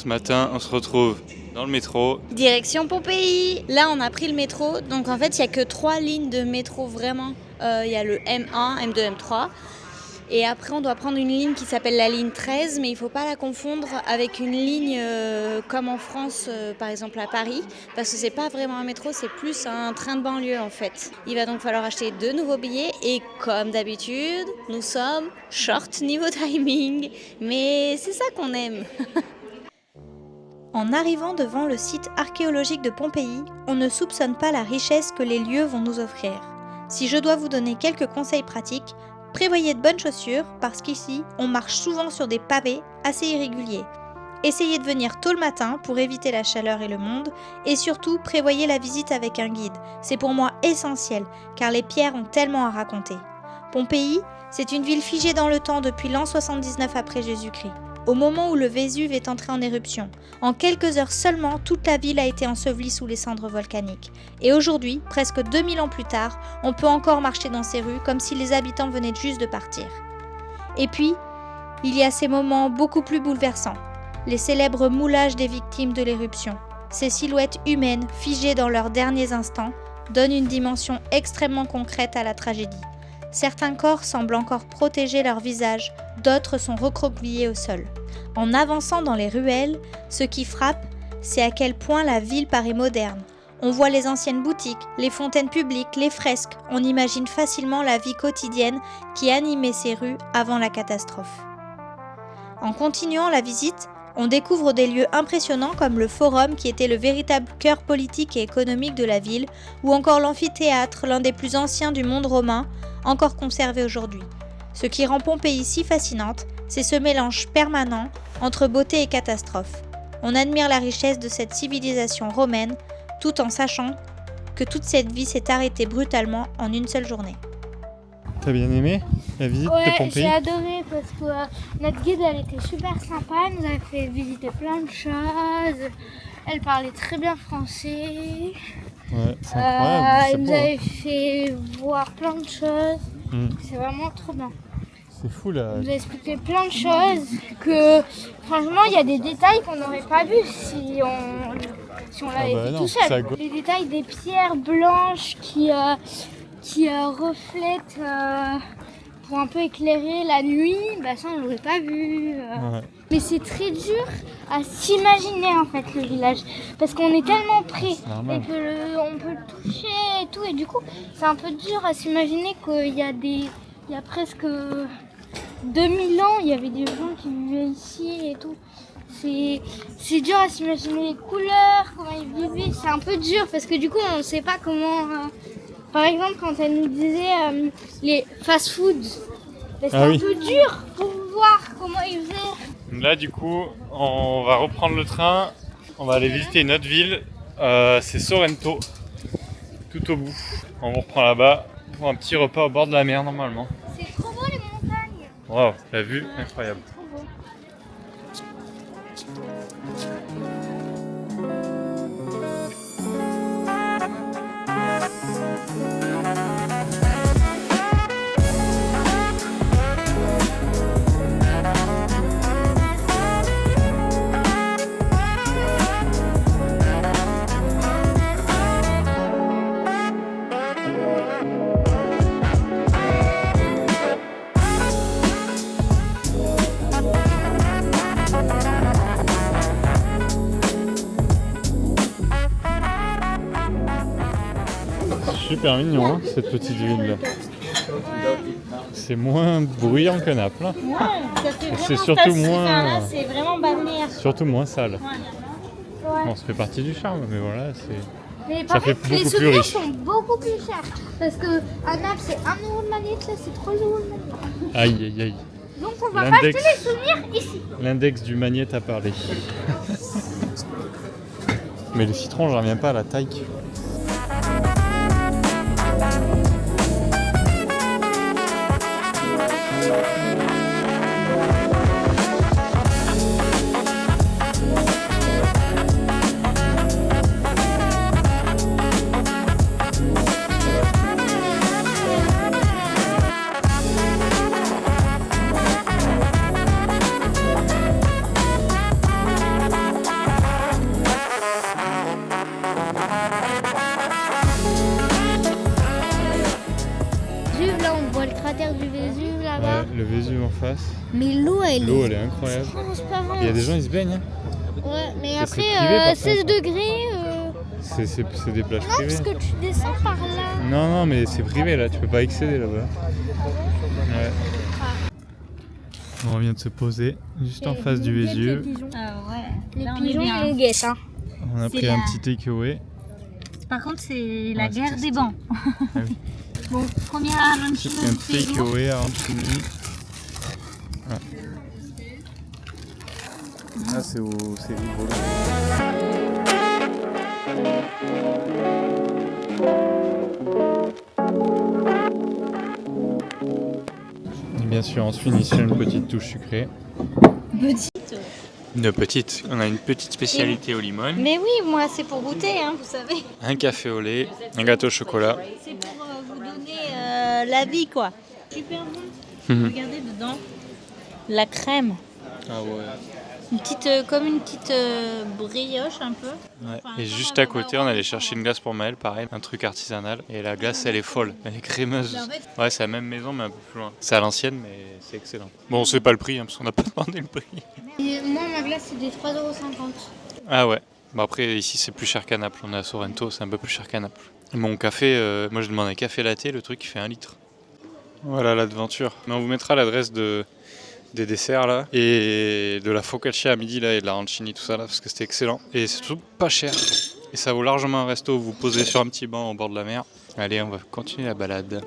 ce matin, on se retrouve dans le métro. Direction Pompéi. Là, on a pris le métro. Donc, en fait, il n'y a que 3 lignes de métro vraiment. Il y a le M1, M2, M3. Et après, on doit prendre une ligne qui s'appelle la ligne 13, mais il ne faut pas la confondre avec une ligne comme en France, par exemple à Paris, parce que ce n'est pas vraiment un métro, c'est plus un train de banlieue en fait. Il va donc falloir acheter 2 nouveaux billets et comme d'habitude, nous sommes short niveau timing. Mais c'est ça qu'on aime. En arrivant devant le site archéologique de Pompéi, on ne soupçonne pas la richesse que les lieux vont nous offrir. Si je dois vous donner quelques conseils pratiques, prévoyez de bonnes chaussures parce qu'ici, on marche souvent sur des pavés assez irréguliers. Essayez de venir tôt le matin pour éviter la chaleur et le monde et surtout prévoyez la visite avec un guide. C'est pour moi essentiel car les pierres ont tellement à raconter. Pompéi, c'est une ville figée dans le temps depuis l'an 79 après Jésus-Christ. Au moment où le Vésuve est entré en éruption. En quelques heures seulement, toute la ville a été ensevelie sous les cendres volcaniques. Et aujourd'hui, presque 2000 ans plus tard, on peut encore marcher dans ces rues comme si les habitants venaient juste de partir. Et puis, il y a ces moments beaucoup plus bouleversants. Les célèbres moulages des victimes de l'éruption. Ces silhouettes humaines, figées dans leurs derniers instants, donnent une dimension extrêmement concrète à la tragédie. Certains corps semblent encore protéger leur visage, d'autres sont recroquevillés au sol. En avançant dans les ruelles, ce qui frappe, c'est à quel point la ville paraît moderne. On voit les anciennes boutiques, les fontaines publiques, les fresques. On imagine facilement la vie quotidienne qui animait ces rues avant la catastrophe. En continuant la visite, on découvre des lieux impressionnants comme le Forum qui était le véritable cœur politique et économique de la ville, ou encore l'amphithéâtre, l'un des plus anciens du monde romain, encore conservé aujourd'hui. Ce qui rend Pompéi si fascinante, c'est ce mélange permanent entre beauté et catastrophe. On admire la richesse de cette civilisation romaine, tout en sachant que toute cette vie s'est arrêtée brutalement en une seule journée. T'as bien aimé la visite de Pompéi ? J'ai adoré parce que notre guide elle était super sympa, elle nous a fait visiter plein de choses, elle parlait très bien français, Ouais, c'est incroyable, elle nous avait fait voir plein de choses, c'est vraiment trop bien. C'est fou là. Elle nous a expliqué plein de choses que franchement il y a des détails qu'on n'aurait pas vus si on l'avait fait tout seul. Les détails des pierres blanches qui reflètent pour un peu éclairer la nuit, ça on l'aurait pas vu. Ouais. Mais c'est très dur à s'imaginer en fait le village parce qu'on est tellement près et que on peut le toucher et tout et du coup c'est un peu dur à s'imaginer qu'il y a presque 2000 ans il y avait des gens qui vivaient ici et tout. C'est dur à s'imaginer les couleurs, comment ils vivaient, c'est un peu dur parce que du coup on ne sait pas comment... Par exemple, quand elle nous disait les fast-foods, c'est un peu dur pour voir comment ils faisaient. Là, du coup, on va reprendre le train. On va aller visiter une autre ville. C'est Sorrento, tout au bout. On vous reprend là-bas pour un petit repas au bord de la mer, normalement. C'est trop beau les montagnes. Waouh, la vue, incroyable. Trop beau. Super mignon, hein, cette petite ville. C'est moins bruyant que Naples. Hein. Ouais, ça fait Et vraiment c'est surtout là, moins, c'est vraiment balnéaire. surtout moins sale. Ouais. Bon, ça fait partie du charme, mais voilà, c'est. Mais Ça par fait contre, les beaucoup plus souvenirs riche. sont beaucoup plus chers. Parce que à Naples, c'est 1 euro de manette, là, c'est 3 euros de manette. Aïe aïe aïe. Donc on va pas acheter les souvenirs ici. L'index du magnète a parlé. Mais le citron, j'en reviens pas à la taille. voit le cratère du Vésuve là-bas. Ouais, le Vésuve en face. Mais l'eau, elle Elle est incroyable. transparente. Il y a des gens, ils se baignent. Hein. Ouais, mais Ça, c'est privé, après, par 16 contre. degrés. C'est des plages Non, privées. parce que tu descends par là. Non, mais c'est privé là, tu peux pas accéder là-bas. Ouais. On vient de se poser juste en face du Vésuve. Ah ouais. Les Là, on est pigeons, bien. ils nous guettent. Hein. On a C'est pris la- un petit takeaway. Par contre, c'est Ouais, la c'est guerre testé. des bancs. oui. Bon, première J'ai arancino. pris un takeaway à Arancini. Voilà. Là, c'est rigolo. Et bien sûr, on se finit sur une petite touche sucrée. Petite. Une petite. On a une petite spécialité au limon. Mais oui, moi, c'est pour goûter, hein, vous savez. Un café au lait, un gâteau au chocolat. C'est pour vous donner la vie, quoi. Super bon. Regardez dedans. La crème. Ah ouais. Une petite, comme une petite brioche, un peu. Ouais. Enfin, Et comme juste un à côté, baba on allait orange. chercher une glace pour Maël, pareil, un truc artisanal. Et la glace, elle est folle, elle est crémeuse. En fait- Ouais, c'est la même maison, mais un peu plus loin. C'est à l'ancienne, mais c'est excellent. Bon, on sait pas le prix, hein, parce qu'on n'a pas demandé le prix. Et moi, ma glace, c'est des 3,50 €. Ah ouais. Bon, après, ici, c'est plus cher qu'à Naples. On est à Sorrento, c'est un peu plus cher qu'à Naples. Et mon café, moi, je demande un café latte, le truc, il fait 1 litre. Voilà l'aventure. Mais on vous mettra l'adresse des desserts là et de la focaccia à midi là et de la rancini tout ça là parce que c'était excellent et c'est surtout pas cher et ça vaut largement un resto, vous posez sur un petit banc au bord de la mer. Allez, on va continuer la balade.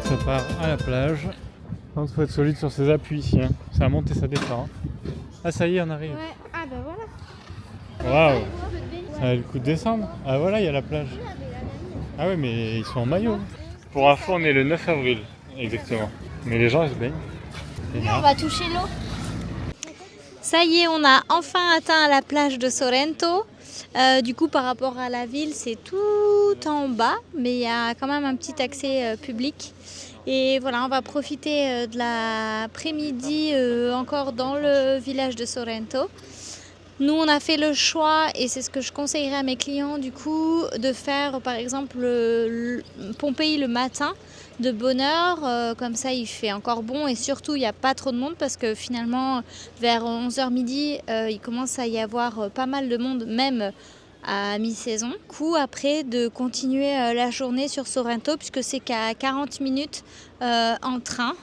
Ça part à la plage. Il faut être solide sur ses appuis ici. Hein. Ça monte et ça descend. Ah ça y est, on arrive. Ouais, ah bah voilà. Waouh. Ça a le coup de descendre. Ah voilà, il y a la plage. Ah ouais, mais ils sont en maillot. Pour info, on est le 9 avril. Exactement. Mais les gens, ils se baignent. On va toucher l'eau. Ça y est, on a enfin atteint la plage de Sorrento. Du coup, par rapport à la ville, c'est tout en bas, mais il y a quand même un petit accès public. Et voilà, on va profiter de l'après-midi encore dans le village de Sorrento. Nous, on a fait le choix, et c'est ce que je conseillerais à mes clients, du coup, de faire par exemple Pompéi le matin de bonne heure, comme ça il fait encore bon et surtout il n'y a pas trop de monde parce que finalement vers 11h midi il commence à y avoir pas mal de monde même à mi-saison. Coup après de continuer la journée sur Sorrento puisque c'est qu'à 40 minutes en train.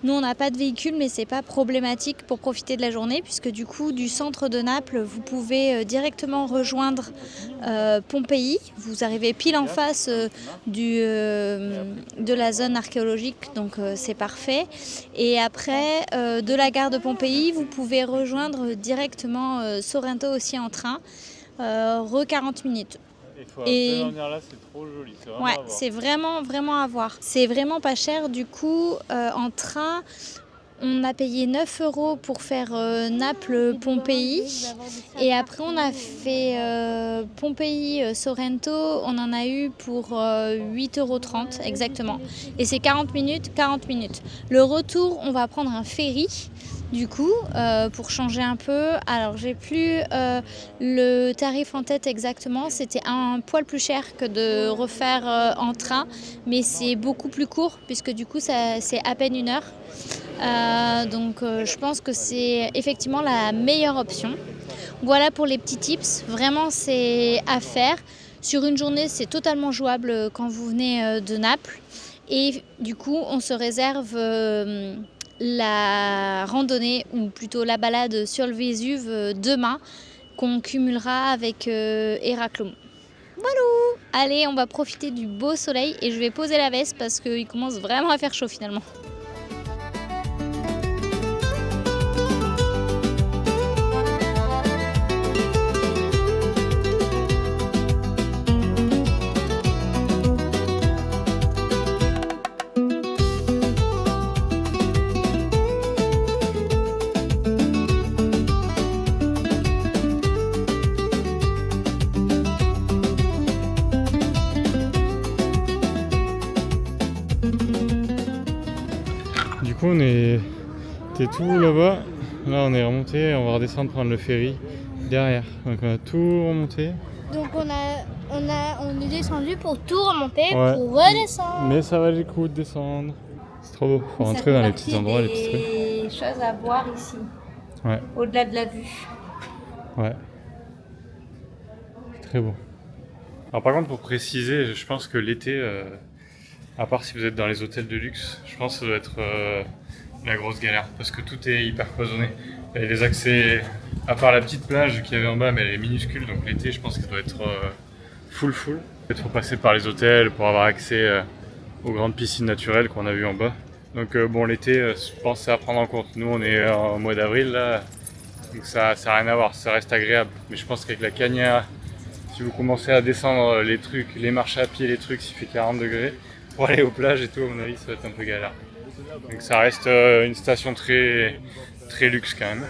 Nous, on n'a pas de véhicule, mais c'est pas problématique pour profiter de la journée, puisque du coup, du centre de Naples, vous pouvez directement rejoindre Pompéi. Vous arrivez pile en face de la zone archéologique, donc c'est parfait. Et après, de la gare de Pompéi, vous pouvez rejoindre directement Sorrento aussi en train, 40 minutes. Il faut Et- absolument venir là, c'est trop joli. C'est vraiment Ouais, à voir. c'est vraiment à voir. C'est vraiment pas cher. Du coup, en train, on a payé 9 € pour faire Naples-Pompéi. Et après, on a fait Pompéi-Sorrento. On en a eu pour 8,30 € exactement. Et c'est 40 minutes, 40 minutes. Le retour, on va prendre un ferry. Du coup, pour changer un peu, alors j'ai plus le tarif en tête exactement, c'était un poil plus cher que de refaire en train, mais c'est beaucoup plus court puisque du coup c'est à peine 1 heure. Donc je pense que c'est effectivement la meilleure option. Voilà pour les petits tips, vraiment c'est à faire. Sur une journée, c'est totalement jouable quand vous venez de Naples et du coup on se réserve la randonnée ou plutôt la balade sur le Vésuve demain qu'on cumulera avec Héraclum. Voilà. Allez, on va profiter du beau soleil et je vais poser la veste parce qu'il commence vraiment à faire chaud finalement. coup on était tout là-bas. Là on est remonté, on va redescendre prendre le ferry derrière. Donc on a tout remonté. Donc on est descendu pour tout remonter, Ouais. pour redescendre. Mais ça valait le coup de descendre. C'est trop beau. Faut rentrer dans les petits endroits, les petits trucs. Des choses à voir ici, Ouais, au-delà de la vue. ouais. C'est très beau. Alors par contre pour préciser, je pense que l'été, à part si vous êtes dans les hôtels de luxe, je pense que ça doit être la grosse galère parce que tout est hyper cloisonné. Et les accès, à part la petite plage qu'il y avait en bas, mais elle est minuscule, donc l'été je pense que ça doit être full. Il faut passer par les hôtels pour avoir accès aux grandes piscines naturelles qu'on a vues en bas. Donc bon l'été, je pense que c'est à prendre en compte. Nous on est en mois d'avril là, donc ça n'a rien à voir, ça reste agréable. Mais je pense qu'avec la Cagnard, si vous commencez à descendre les trucs, les marches à pied, les trucs, s'il fait 40 degrés, pour aller aux plages et tout, à mon avis, ça va être un peu galère. Donc ça reste une station très luxe quand même.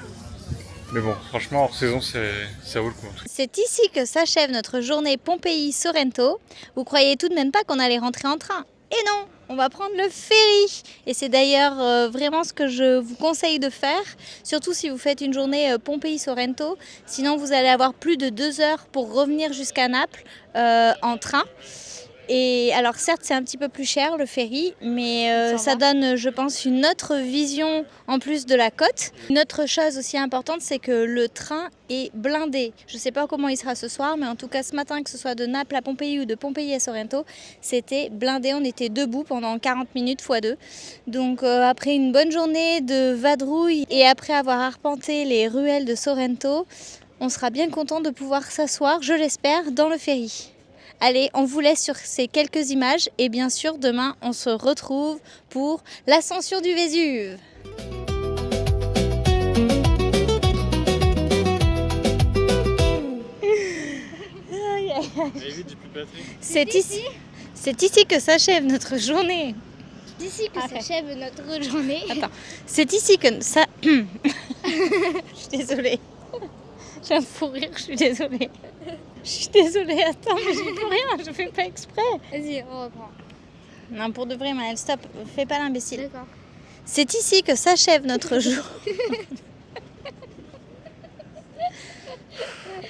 Mais bon, franchement, hors saison, ça vaut le coup. C'est ici que s'achève notre journée Pompéi-Sorrento. Vous croyez tout de même pas qu'on allait rentrer en train? Et non, on va prendre le ferry. Et c'est d'ailleurs vraiment ce que je vous conseille de faire, surtout si vous faites une journée Pompéi-Sorrento. Sinon, vous allez avoir plus de 2 heures pour revenir jusqu'à Naples en train. Et alors certes c'est un petit peu plus cher le ferry, mais ça donne je pense une autre vision en plus de la côte. Une autre chose aussi importante, c'est que le train est blindé. Je ne sais pas comment il sera ce soir, mais en tout cas ce matin, que ce soit de Naples à Pompéi ou de Pompéi à Sorrento, c'était blindé. On était debout pendant 40 minutes x 2. Donc après une bonne journée de vadrouille et après avoir arpenté les ruelles de Sorrento, on sera bien content de pouvoir s'asseoir, je l'espère, dans le ferry. Allez, on vous laisse sur ces quelques images et bien sûr demain on se retrouve pour l'ascension du Vésuve. C'est ici que s'achève notre journée. C'est ici que s'achève notre journée. Attends, c'est ici que ça... Je suis désolée. J'ai un fou rire, je suis désolée. Je suis désolée, attends, mais j'y peux rien, je fais pas exprès. Vas-y, on reprend. Non, pour de vrai, Maëlle, stop, fais pas l'imbécile. D'accord. C'est ici que s'achève notre jour.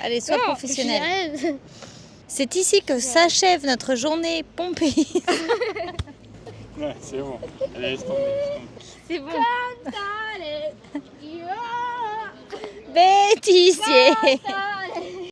Allez, sois professionnelle. C'est ici que s'achève notre journée Pompéi. Ouais, c'est bon. Allez, laisse tomber. C'est bon. Cantare, io Bêtisier. cantare.